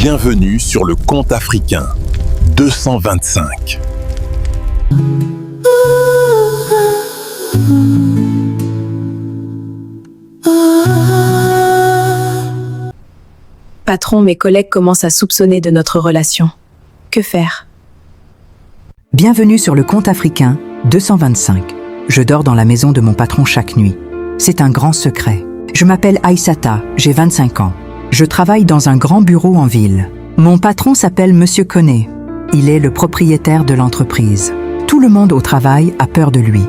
Bienvenue sur le compte africain 225. Patron, mes collègues commencent à soupçonner de notre relation. Que faire? Bienvenue sur le compte africain 225. Je dors dans la maison de mon patron chaque nuit. C'est un grand secret. Je m'appelle Aïssata, j'ai 25 ans. Je travaille dans un grand bureau en ville. Mon patron s'appelle Monsieur Koné. Il est le propriétaire de l'entreprise. Tout le monde au travail a peur de lui.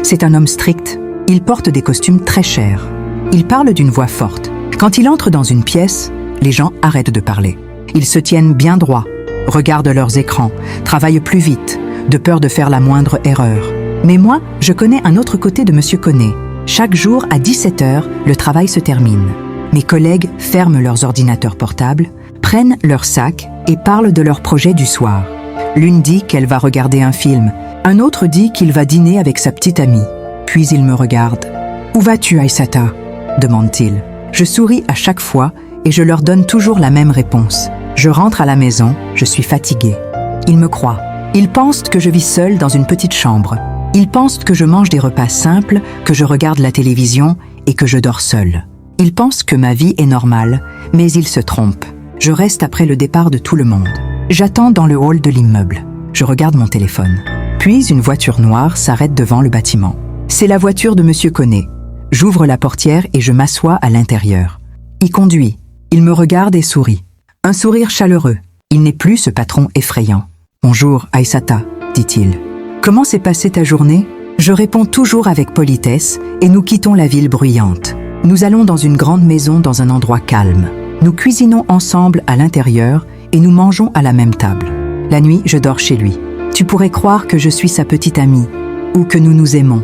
C'est un homme strict. Il porte des costumes très chers. Il parle d'une voix forte. Quand il entre dans une pièce, les gens arrêtent de parler. Ils se tiennent bien droit, regardent leurs écrans, travaillent plus vite, de peur de faire la moindre erreur. Mais moi, je connais un autre côté de Monsieur Koné. Chaque jour, à 17h, le travail se termine. Mes collègues ferment leurs ordinateurs portables, prennent leur sac et parlent de leur projet du soir. L'une dit qu'elle va regarder un film. Un autre dit qu'il va dîner avec sa petite amie. Puis il me regarde. « Où vas-tu, Aïssata ?» demande-t-il. Je souris à chaque fois et je leur donne toujours la même réponse. Je rentre à la maison, je suis fatiguée. Ils me croient. Ils pensent que je vis seule dans une petite chambre. Ils pensent que je mange des repas simples, que je regarde la télévision et que je dors seule. Ils pensent que ma vie est normale, mais ils se trompent. Je reste après le départ de tout le monde. J'attends dans le hall de l'immeuble. Je regarde mon téléphone. Puis une voiture noire s'arrête devant le bâtiment. C'est la voiture de Monsieur Koné. J'ouvre la portière et je m'assois à l'intérieur. Il conduit. Il me regarde et sourit. Un sourire chaleureux. Il n'est plus ce patron effrayant. « Bonjour, Aïssata », dit-il. « Comment s'est passée ta journée ?» Je réponds toujours avec politesse et nous quittons la ville bruyante. Nous allons dans une grande maison dans un endroit calme. Nous cuisinons ensemble à l'intérieur et nous mangeons à la même table. La nuit, je dors chez lui. Tu pourrais croire que je suis sa petite amie ou que nous nous aimons.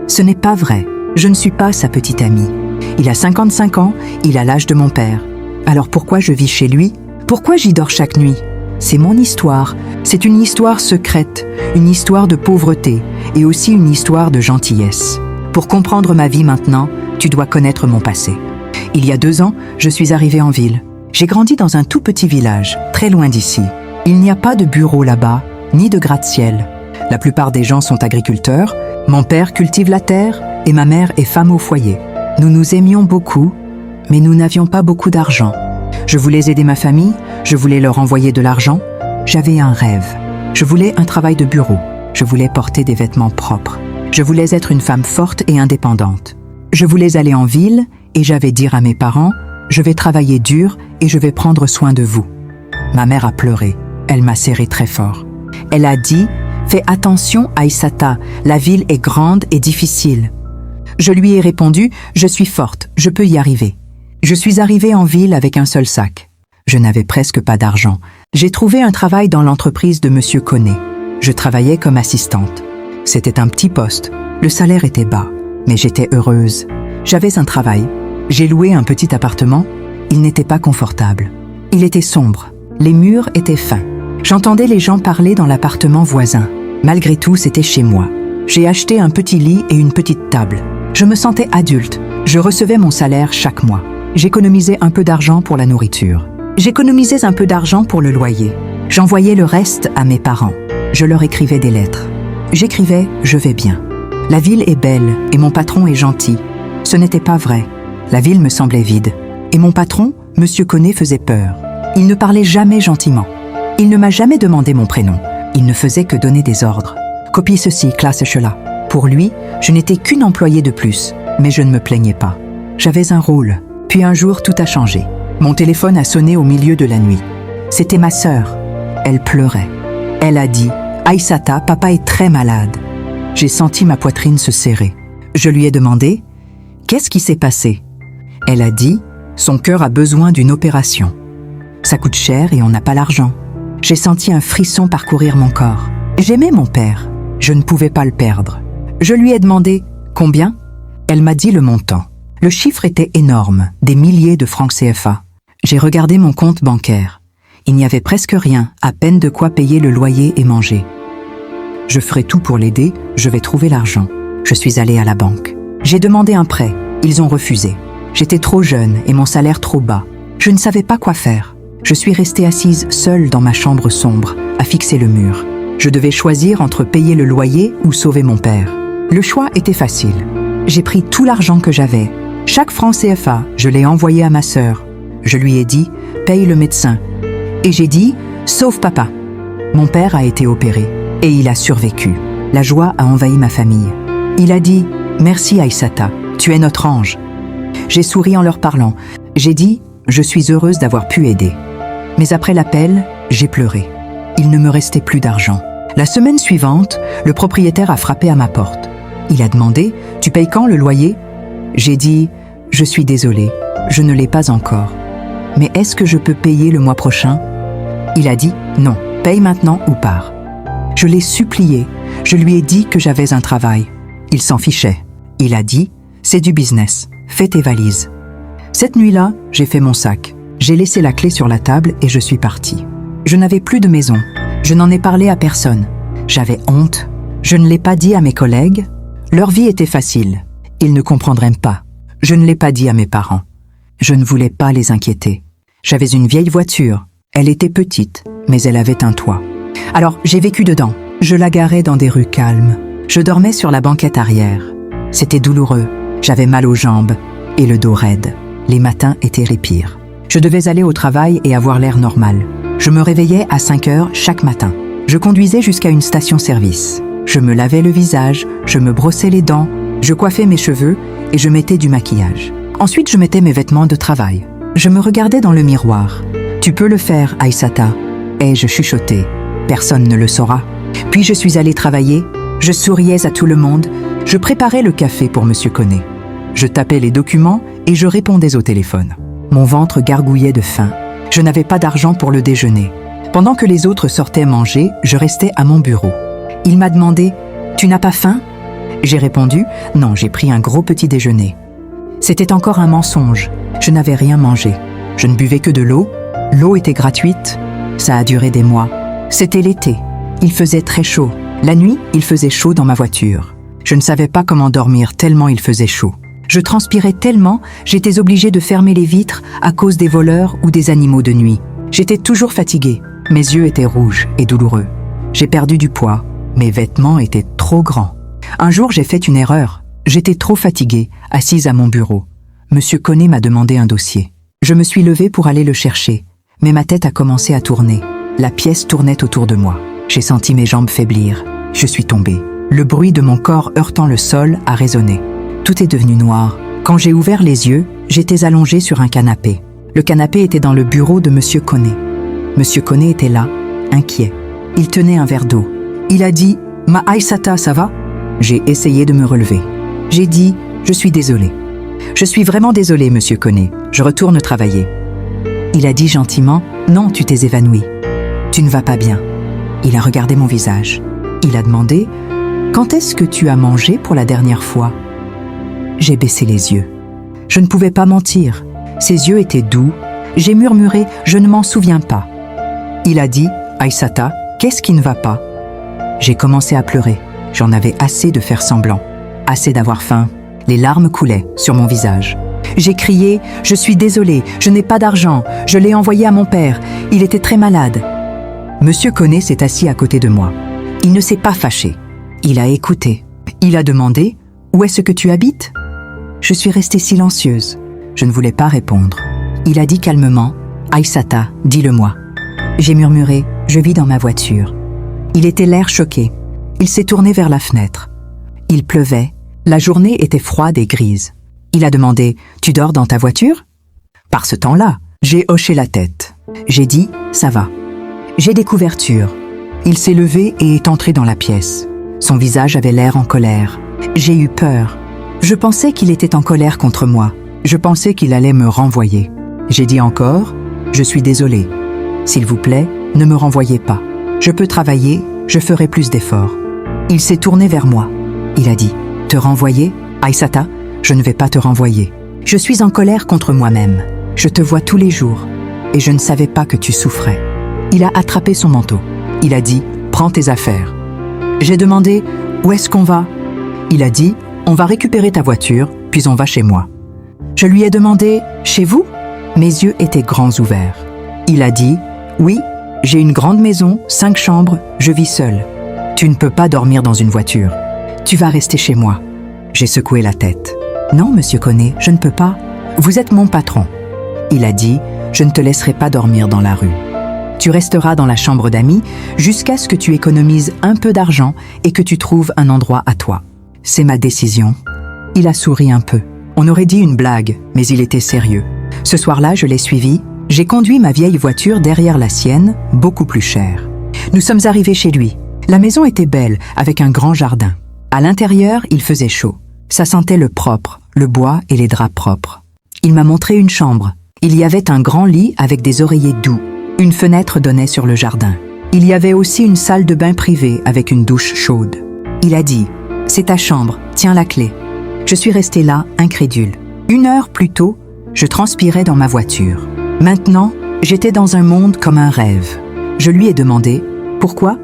Ce n'est pas vrai. Je ne suis pas sa petite amie. Il a 55 ans, il a l'âge de mon père. Alors pourquoi je vis chez lui? Pourquoi j'y dors chaque nuit? C'est mon histoire. C'est une histoire secrète, une histoire de pauvreté et aussi une histoire de gentillesse. Pour comprendre ma vie maintenant, tu dois connaître mon passé. Il y a 2 ans, je suis arrivée en ville. J'ai grandi dans un tout petit village, très loin d'ici. Il n'y a pas de bureau là-bas, ni de gratte-ciel. La plupart des gens sont agriculteurs, mon père cultive la terre et ma mère est femme au foyer. Nous nous aimions beaucoup, mais nous n'avions pas beaucoup d'argent. Je voulais aider ma famille, je voulais leur envoyer de l'argent. J'avais un rêve. Je voulais un travail de bureau. Je voulais porter des vêtements propres. Je voulais être une femme forte et indépendante. Je voulais aller en ville et j'avais dit à mes parents, « Je vais travailler dur et je vais prendre soin de vous. » Ma mère a pleuré. Elle m'a serré très fort. Elle a dit, « Fais attention, Aïssata, la ville est grande et difficile. » Je lui ai répondu, « Je suis forte, je peux y arriver. » Je suis arrivée en ville avec un seul sac. Je n'avais presque pas d'argent. J'ai trouvé un travail dans l'entreprise de Monsieur Koné. Je travaillais comme assistante. C'était un petit poste. Le salaire était bas, mais j'étais heureuse. J'avais un travail. J'ai loué un petit appartement. Il n'était pas confortable. Il était sombre. Les murs étaient fins. J'entendais les gens parler dans l'appartement voisin. Malgré tout, c'était chez moi. J'ai acheté un petit lit et une petite table. Je me sentais adulte. Je recevais mon salaire chaque mois. J'économisais un peu d'argent pour la nourriture. J'économisais un peu d'argent pour le loyer. J'envoyais le reste à mes parents. Je leur écrivais des lettres. J'écrivais « Je vais bien ». La ville est belle et mon patron est gentil. Ce n'était pas vrai. La ville me semblait vide. Et mon patron, Monsieur Koné, faisait peur. Il ne parlait jamais gentiment. Il ne m'a jamais demandé mon prénom. Il ne faisait que donner des ordres. Copie ceci, classe cela. Pour lui, je n'étais qu'une employée de plus, mais je ne me plaignais pas. J'avais un rôle. Puis un jour, tout a changé. Mon téléphone a sonné au milieu de la nuit. C'était ma sœur. Elle pleurait. Elle a dit « Aïssata, papa est très malade. » J'ai senti ma poitrine se serrer. Je lui ai demandé « Qu'est-ce qui s'est passé ?» Elle a dit « Son cœur a besoin d'une opération. Ça coûte cher et on n'a pas l'argent. » J'ai senti un frisson parcourir mon corps. J'aimais mon père. Je ne pouvais pas le perdre. Je lui ai demandé « Combien ?» Elle m'a dit le montant. Le chiffre était énorme, des milliers de francs CFA. J'ai regardé mon compte bancaire. Il n'y avait presque rien, à peine de quoi payer le loyer et manger. Je ferai tout pour l'aider, je vais trouver l'argent. Je suis allée à la banque. J'ai demandé un prêt, ils ont refusé. J'étais trop jeune et mon salaire trop bas. Je ne savais pas quoi faire. Je suis restée assise seule dans ma chambre sombre, à fixer le mur. Je devais choisir entre payer le loyer ou sauver mon père. Le choix était facile. J'ai pris tout l'argent que j'avais. Chaque franc CFA, je l'ai envoyé à ma sœur. Je lui ai dit « paye le médecin ». Et j'ai dit « sauve papa ». Mon père a été opéré et il a survécu. La joie a envahi ma famille. Il a dit « merci Aïssata, tu es notre ange ». J'ai souri en leur parlant. J'ai dit « je suis heureuse d'avoir pu aider ». Mais après l'appel, j'ai pleuré. Il ne me restait plus d'argent. La semaine suivante, le propriétaire a frappé à ma porte. Il a demandé « tu payes quand le loyer ?» J'ai dit « je suis désolée, je ne l'ai pas encore. Mais est-ce que je peux payer le mois prochain ?» Il a dit « non, paye maintenant ou pars ». Je l'ai supplié, je lui ai dit que j'avais un travail. Il s'en fichait. Il a dit « c'est du business, fais tes valises ». Cette nuit-là, j'ai fait mon sac. J'ai laissé la clé sur la table et je suis partie. Je n'avais plus de maison. Je n'en ai parlé à personne. J'avais honte. Je ne l'ai pas dit à mes collègues. Leur vie était facile. Ils ne comprendraient pas. Je ne l'ai pas dit à mes parents. Je ne voulais pas les inquiéter. J'avais une vieille voiture. Elle était petite, mais elle avait un toit. Alors, j'ai vécu dedans. Je la garais dans des rues calmes. Je dormais sur la banquette arrière. C'était douloureux. J'avais mal aux jambes et le dos raide. Les matins étaient les pires. Je devais aller au travail et avoir l'air normal. Je me réveillais à 5 heures chaque matin. Je conduisais jusqu'à une station-service. Je me lavais le visage, je me brossais les dents, je coiffais mes cheveux et je mettais du maquillage. Ensuite, je mettais mes vêtements de travail. Je me regardais dans le miroir. « Tu peux le faire, Aïssata » ai-je chuchoté. Personne ne le saura. Puis je suis allée travailler. Je souriais à tout le monde. Je préparais le café pour Monsieur Koné. Je tapais les documents et je répondais au téléphone. Mon ventre gargouillait de faim. Je n'avais pas d'argent pour le déjeuner. Pendant que les autres sortaient manger, je restais à mon bureau. Il m'a demandé « Tu n'as pas faim ?» J'ai répondu « Non, j'ai pris un gros petit déjeuner ». C'était encore un mensonge. Je n'avais rien mangé. Je ne buvais que de l'eau. L'eau était gratuite. Ça a duré des mois. C'était l'été. Il faisait très chaud. La nuit, il faisait chaud dans ma voiture. Je ne savais pas comment dormir tellement il faisait chaud. Je transpirais tellement, j'étais obligée de fermer les vitres à cause des voleurs ou des animaux de nuit. J'étais toujours fatiguée. Mes yeux étaient rouges et douloureux. J'ai perdu du poids. Mes vêtements étaient trop grands. Un jour, j'ai fait une erreur. J'étais trop fatiguée, assise à mon bureau. Monsieur Koné m'a demandé un dossier. Je me suis levée pour aller le chercher, mais ma tête a commencé à tourner. La pièce tournait autour de moi. J'ai senti mes jambes faiblir. Je suis tombée. Le bruit de mon corps heurtant le sol a résonné. Tout est devenu noir. Quand j'ai ouvert les yeux, j'étais allongée sur un canapé. Le canapé était dans le bureau de Monsieur Koné. Monsieur Koné était là, inquiet. Il tenait un verre d'eau. Il a dit « Ma Aïssata, ça va ?» J'ai essayé de me relever. J'ai dit « Je suis désolée. Je suis vraiment désolée, Monsieur Koné. Je retourne travailler. » Il a dit gentiment « Non, tu t'es évanoui. Tu ne vas pas bien. » Il a regardé mon visage. Il a demandé « Quand est-ce que tu as mangé pour la dernière fois ?» J'ai baissé les yeux. Je ne pouvais pas mentir. Ses yeux étaient doux. J'ai murmuré « Je ne m'en souviens pas. » Il a dit « Aïssata, qu'est-ce qui ne va pas ?» J'ai commencé à pleurer. J'en avais assez de faire semblant. Assez d'avoir faim. Les larmes coulaient sur mon visage. J'ai crié « Je suis désolée, je n'ai pas d'argent. Je l'ai envoyé à mon père. Il était très malade. » Monsieur Koné s'est assis à côté de moi. Il ne s'est pas fâché. Il a écouté. Il a demandé « Où est-ce que tu habites ?» Je suis restée silencieuse. Je ne voulais pas répondre. Il a dit calmement « Aïssata, dis-le-moi. » J'ai murmuré « Je vis dans ma voiture. » Il était l'air choqué. Il s'est tourné vers la fenêtre. Il pleuvait. La journée était froide et grise. Il a demandé « Tu dors dans ta voiture ?» Par ce temps-là, j'ai hoché la tête. J'ai dit « Ça va. » J'ai des couvertures. Il s'est levé et est entré dans la pièce. Son visage avait l'air en colère. J'ai eu peur. Je pensais qu'il était en colère contre moi. Je pensais qu'il allait me renvoyer. J'ai dit encore « Je suis désolée. S'il vous plaît, ne me renvoyez pas. Je peux travailler, je ferai plus d'efforts. » Il s'est tourné vers moi. Il a dit « Te renvoyer, Aïssata, je ne vais pas te renvoyer. Je suis en colère contre moi-même. Je te vois tous les jours et je ne savais pas que tu souffrais. » Il a attrapé son manteau. Il a dit « Prends tes affaires. » J'ai demandé « Où est-ce qu'on va ?» Il a dit « On va récupérer ta voiture, puis on va chez moi. » Je lui ai demandé « Chez vous ?» Mes yeux étaient grands ouverts. Il a dit, oui, j'ai une grande maison, 5 chambres, je vis seul. Tu ne peux pas dormir dans une voiture. Tu vas rester chez moi. J'ai secoué la tête. Non, monsieur Koné, je ne peux pas. Vous êtes mon patron. Il a dit, je ne te laisserai pas dormir dans la rue. Tu resteras dans la chambre d'amis jusqu'à ce que tu économises un peu d'argent et que tu trouves un endroit à toi. C'est ma décision. Il a souri un peu. On aurait dit une blague, mais il était sérieux. Ce soir-là, je l'ai suivi. J'ai conduit ma vieille voiture derrière la sienne, beaucoup plus chère. Nous sommes arrivés chez lui. La maison était belle, avec un grand jardin. À l'intérieur, il faisait chaud. Ça sentait le propre, le bois et les draps propres. Il m'a montré une chambre. Il y avait un grand lit avec des oreillers doux. Une fenêtre donnait sur le jardin. Il y avait aussi une salle de bain privée avec une douche chaude. Il a dit, « C'est ta chambre, tiens la clé. » Je suis restée là, incrédule. 1 heure plus tôt, je transpirais dans ma voiture. Maintenant, j'étais dans un monde comme un rêve. Je lui ai demandé, « Pourquoi ?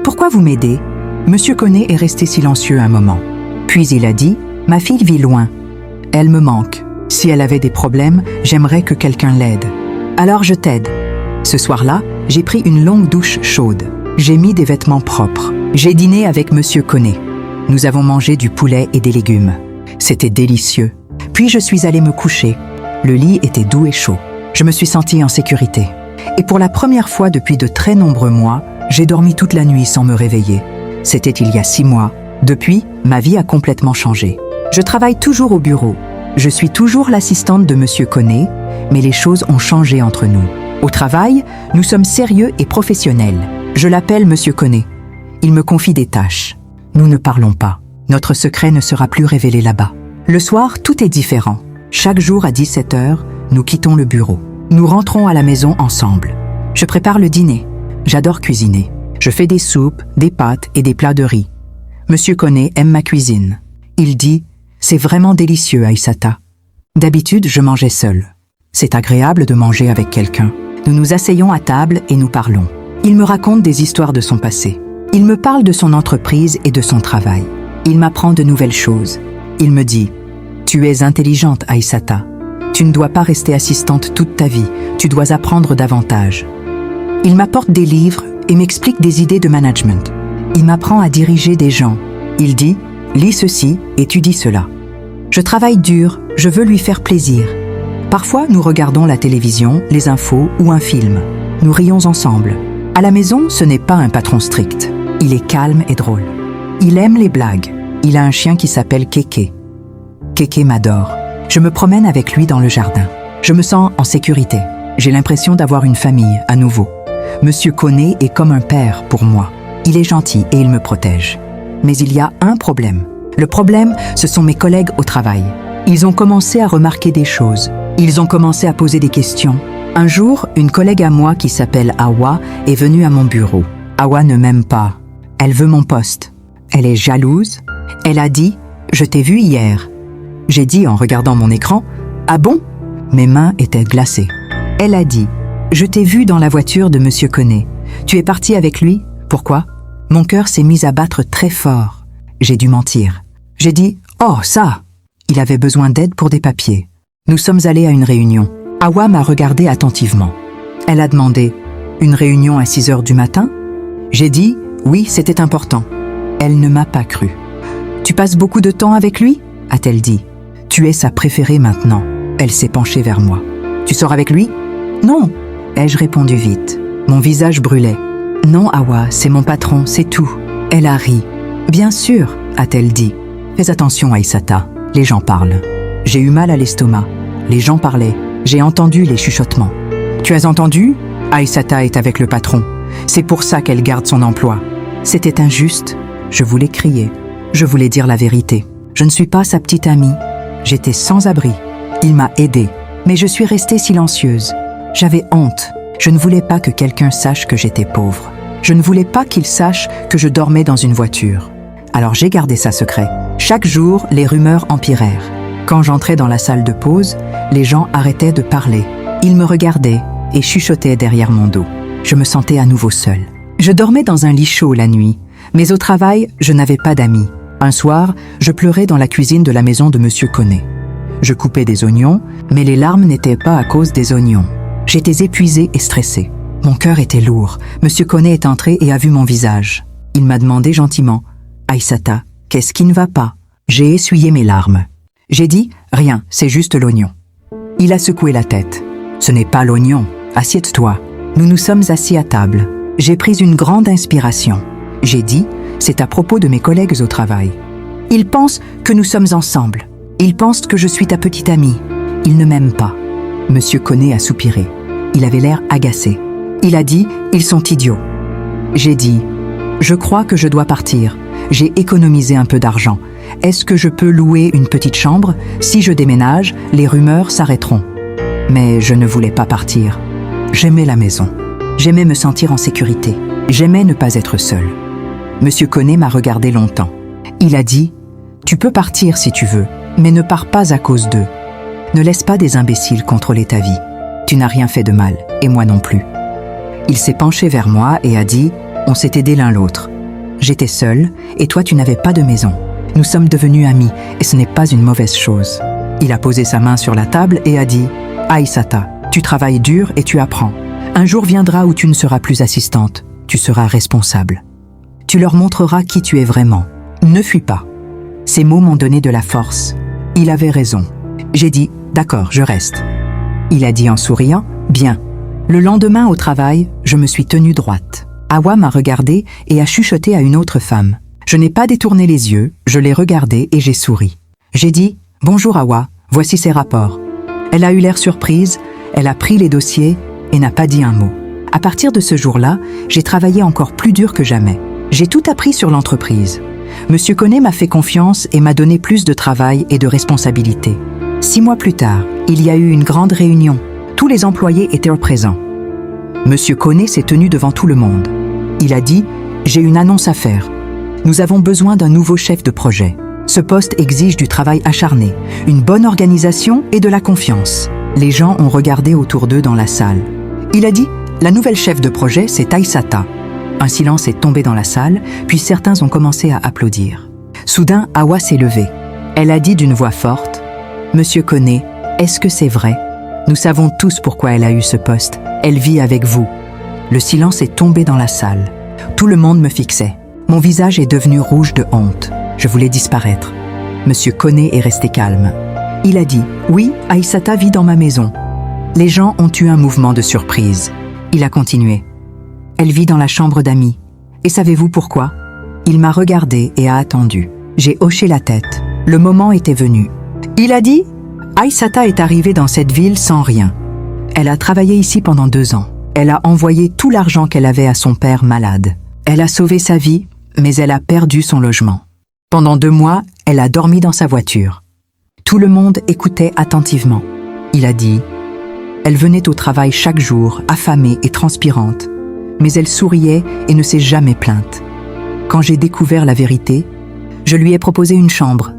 Pourquoi vous m'aidez ?» Monsieur Koné est resté silencieux un moment. Puis il a dit, « Ma fille vit loin. Elle me manque. Si elle avait des problèmes, j'aimerais que quelqu'un l'aide. Alors je t'aide. » Ce soir-là, j'ai pris une longue douche chaude. J'ai mis des vêtements propres. J'ai dîné avec Monsieur Koné. Nous avons mangé du poulet et des légumes. C'était délicieux. Puis je suis allée me coucher. Le lit était doux et chaud. Je me suis sentie en sécurité. Et pour la première fois depuis de très nombreux mois, j'ai dormi toute la nuit sans me réveiller. C'était il y a 6 mois. Depuis, ma vie a complètement changé. Je travaille toujours au bureau. Je suis toujours l'assistante de Monsieur Koné, mais les choses ont changé entre nous. Au travail, nous sommes sérieux et professionnels. Je l'appelle Monsieur Koné. Il me confie des tâches. Nous ne parlons pas. Notre secret ne sera plus révélé là-bas. Le soir, tout est différent. Chaque jour à 17h, nous quittons le bureau. Nous rentrons à la maison ensemble. Je prépare le dîner. J'adore cuisiner. Je fais des soupes, des pâtes et des plats de riz. Monsieur Koné aime ma cuisine. Il dit « C'est vraiment délicieux, Aïssata. » D'habitude, je mangeais seule. C'est agréable de manger avec quelqu'un. Nous nous asseyons à table et nous parlons. Il me raconte des histoires de son passé. Il me parle de son entreprise et de son travail. Il m'apprend de nouvelles choses. Il me dit « Tu es intelligente, Aïssata. Tu ne dois pas rester assistante toute ta vie. Tu dois apprendre davantage. » Il m'apporte des livres et m'explique des idées de management. Il m'apprend à diriger des gens. Il dit « Lis ceci, étudie cela. » Je travaille dur, je veux lui faire plaisir. Parfois, nous regardons la télévision, les infos ou un film. Nous rions ensemble. À la maison, ce n'est pas un patron strict. Il est calme et drôle. Il aime les blagues. Il a un chien qui s'appelle Kéké. Kéké m'adore. Je me promène avec lui dans le jardin. Je me sens en sécurité. J'ai l'impression d'avoir une famille à nouveau. Monsieur Koné est comme un père pour moi. Il est gentil et il me protège. Mais il y a un problème. Le problème, ce sont mes collègues au travail. Ils ont commencé à remarquer des choses. Ils ont commencé à poser des questions. Un jour, une collègue à moi qui s'appelle Awa est venue à mon bureau. Awa ne m'aime pas. Elle veut mon poste. Elle est jalouse. Elle a dit « Je t'ai vu hier ». J'ai dit en regardant mon écran « Ah bon ?» Mes mains étaient glacées. Elle a dit « Je t'ai vu dans la voiture de Monsieur Koné. Tu es parti avec lui? Pourquoi ?» Mon cœur s'est mis à battre très fort. J'ai dû mentir. J'ai dit « Oh, ça !» Il avait besoin d'aide pour des papiers. Nous sommes allés à une réunion. Awa m'a regardé attentivement. Elle a demandé « Une réunion à 6 heures du matin ?» J'ai dit « Oui, c'était important. » Elle ne m'a pas cru. « Tu passes beaucoup de temps avec lui ?» a-t-elle dit. « Tu es sa préférée maintenant. » Elle s'est penchée vers moi. « Tu sors avec lui ?»« Non !» ai-je répondu vite. Mon visage brûlait. « Non, Awa, c'est mon patron, c'est tout. » Elle a ri. « Bien sûr !» a-t-elle dit. « Fais attention, Aïssata. Les gens parlent. » J'ai eu mal à l'estomac. Les gens parlaient. J'ai entendu les chuchotements. « Tu as entendu ? Aïssata est avec le patron. C'est pour ça qu'elle garde son emploi. » C'était injuste. Je voulais crier. Je voulais dire la vérité. Je ne suis pas sa petite amie. J'étais sans abri. Il m'a aidée. Mais je suis restée silencieuse. J'avais honte. Je ne voulais pas que quelqu'un sache que j'étais pauvre. Je ne voulais pas qu'il sache que je dormais dans une voiture. Alors j'ai gardé ça secret. Chaque jour, les rumeurs empirèrent. Quand j'entrais dans la salle de pause, les gens arrêtaient de parler. Ils me regardaient et chuchotaient derrière mon dos. Je me sentais à nouveau seule. Je dormais dans un lit chaud la nuit, mais au travail, je n'avais pas d'amis. Un soir, je pleurais dans la cuisine de la maison de Monsieur Koné. Je coupais des oignons, mais les larmes n'étaient pas à cause des oignons. J'étais épuisée et stressée. Mon cœur était lourd. Monsieur Koné est entré et a vu mon visage. Il m'a demandé gentiment « Aïssata, qu'est-ce qui ne va pas ?» J'ai essuyé mes larmes. J'ai dit « Rien, c'est juste l'oignon. » Il a secoué la tête. « Ce n'est pas l'oignon. Assieds-toi. » Nous nous sommes assis à table. J'ai pris une grande inspiration. J'ai dit « C'est à propos de mes collègues au travail. Ils pensent que nous sommes ensemble. Ils pensent que je suis ta petite amie. Ils ne m'aiment pas. » Monsieur Koné a soupiré. Il avait l'air agacé. Il a dit « Ils sont idiots. » J'ai dit « Je crois que je dois partir. J'ai économisé un peu d'argent. Est-ce que je peux louer une petite chambre? Si je déménage, les rumeurs s'arrêteront. » Mais je ne voulais pas partir. J'aimais la maison. J'aimais me sentir en sécurité. J'aimais ne pas être seule. Monsieur Koné m'a regardé longtemps. Il a dit « Tu peux partir si tu veux, mais ne pars pas à cause d'eux. Ne laisse pas des imbéciles contrôler ta vie. Tu n'as rien fait de mal, et moi non plus. » Il s'est penché vers moi et a dit « On s'est aidés l'un l'autre. J'étais seule, et toi tu n'avais pas de maison. Nous sommes devenus amis, et ce n'est pas une mauvaise chose. » Il a posé sa main sur la table et a dit « Aïssata, tu travailles dur et tu apprends. Un jour viendra où tu ne seras plus assistante. Tu seras responsable. Tu leur montreras qui tu es vraiment. Ne fuis pas. » Ces mots m'ont donné de la force. Il avait raison. J'ai dit « D'accord, je reste. » Il a dit en souriant « Bien. » Le lendemain au travail, je me suis tenue droite. Awa m'a regardée et a chuchoté à une autre femme. Je n'ai pas détourné les yeux, je l'ai regardée et j'ai souri. J'ai dit « Bonjour Awa, voici ses rapports. » Elle a eu l'air surprise, elle a pris les dossiers et n'a pas dit un mot. À partir de ce jour-là, j'ai travaillé encore plus dur que jamais. J'ai tout appris sur l'entreprise. Monsieur Koné m'a fait confiance et m'a donné plus de travail et de responsabilités. 6 mois plus tard, il y a eu une grande réunion. Tous les employés étaient présents. Monsieur Koné s'est tenu devant tout le monde. Il a dit « J'ai une annonce à faire. Nous avons besoin d'un nouveau chef de projet. Ce poste exige du travail acharné, une bonne organisation et de la confiance. » Les gens ont regardé autour d'eux dans la salle. Il a dit « La nouvelle chef de projet, c'est Aïssata. » Un silence est tombé dans la salle, puis certains ont commencé à applaudir. Soudain, Awa s'est levée. Elle a dit d'une voix forte « Monsieur Koné, est-ce que c'est vrai? Nous savons tous pourquoi elle a eu ce poste. Elle vit avec vous. » Le silence est tombé dans la salle. Tout le monde me fixait. Mon visage est devenu rouge de honte. Je voulais disparaître. Monsieur Koné est resté calme. Il a dit « Oui, Aïssata vit dans ma maison. » Les gens ont eu un mouvement de surprise. Il a continué. « Elle vit dans la chambre d'amis. Et savez-vous pourquoi? » Il m'a regardé et a attendu. J'ai hoché la tête. Le moment était venu. Il a dit « Aïssata est arrivée dans cette ville sans rien. Elle a travaillé ici pendant 2 ans. Elle a envoyé tout l'argent qu'elle avait à son père malade. Elle a sauvé sa vie, mais elle a perdu son logement. Pendant 2 mois, elle a dormi dans sa voiture. » Tout le monde écoutait attentivement. Il a dit « Elle venait au travail chaque jour, affamée et transpirante, mais elle souriait et ne s'est jamais plainte. Quand j'ai découvert la vérité, je lui ai proposé une chambre.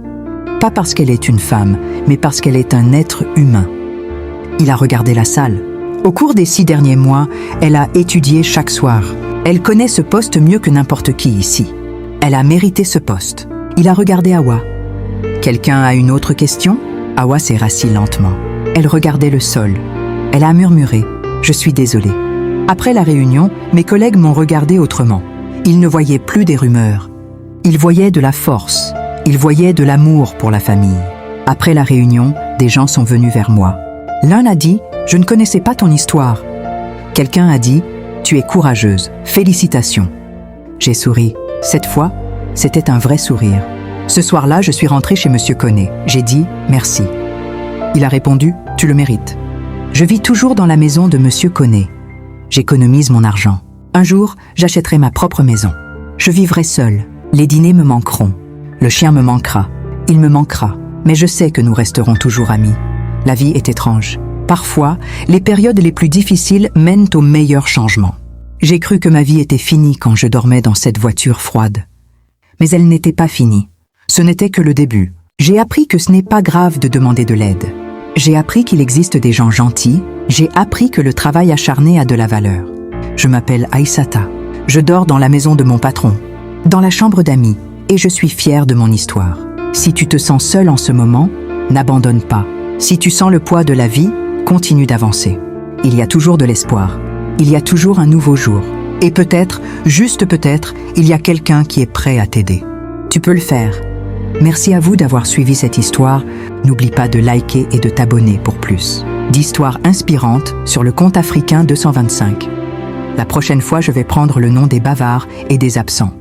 Pas parce qu'elle est une femme, mais parce qu'elle est un être humain. » Il a regardé la salle. Au cours des 6 derniers mois, elle a étudié chaque soir. Elle connaît ce poste mieux que n'importe qui ici. Elle a mérité ce poste. Il a regardé Awa. Quelqu'un a une autre question? Awa s'est rassis lentement. Elle regardait le sol. Elle a murmuré « Je suis désolée ». Après la réunion, mes collègues m'ont regardé autrement. Ils ne voyaient plus des rumeurs. Ils voyaient de la force. Ils voyaient de l'amour pour la famille. Après la réunion, des gens sont venus vers moi. L'un a dit « Je ne connaissais pas ton histoire ». Quelqu'un a dit « Tu es courageuse, félicitations ». J'ai souri. Cette fois, c'était un vrai sourire. Ce soir-là, je suis rentrée chez Monsieur Koné. J'ai dit « Merci ». Il a répondu « Tu le mérites ». Je vis toujours dans la maison de Monsieur Koné. J'économise mon argent. Un jour, j'achèterai ma propre maison. Je vivrai seule. Les dîners me manqueront. Le chien me manquera. Il me manquera. Mais je sais que nous resterons toujours amis. La vie est étrange. Parfois, les périodes les plus difficiles mènent aux meilleurs changements. J'ai cru que ma vie était finie quand je dormais dans cette voiture froide. Mais elle n'était pas finie. Ce n'était que le début. J'ai appris que ce n'est pas grave de demander de l'aide. J'ai appris qu'il existe des gens gentils. J'ai appris que le travail acharné a de la valeur. Je m'appelle Aïssata. Je dors dans la maison de mon patron, dans la chambre d'amis, et je suis fière de mon histoire. Si tu te sens seul en ce moment, n'abandonne pas. Si tu sens le poids de la vie, continue d'avancer. Il y a toujours de l'espoir. Il y a toujours un nouveau jour. Et peut-être, juste peut-être, il y a quelqu'un qui est prêt à t'aider. Tu peux le faire. Merci à vous d'avoir suivi cette histoire. N'oublie pas de liker et de t'abonner pour plus d'histoires inspirantes sur le compte africain 225. La prochaine fois, je vais prendre le nom des bavards et des absents.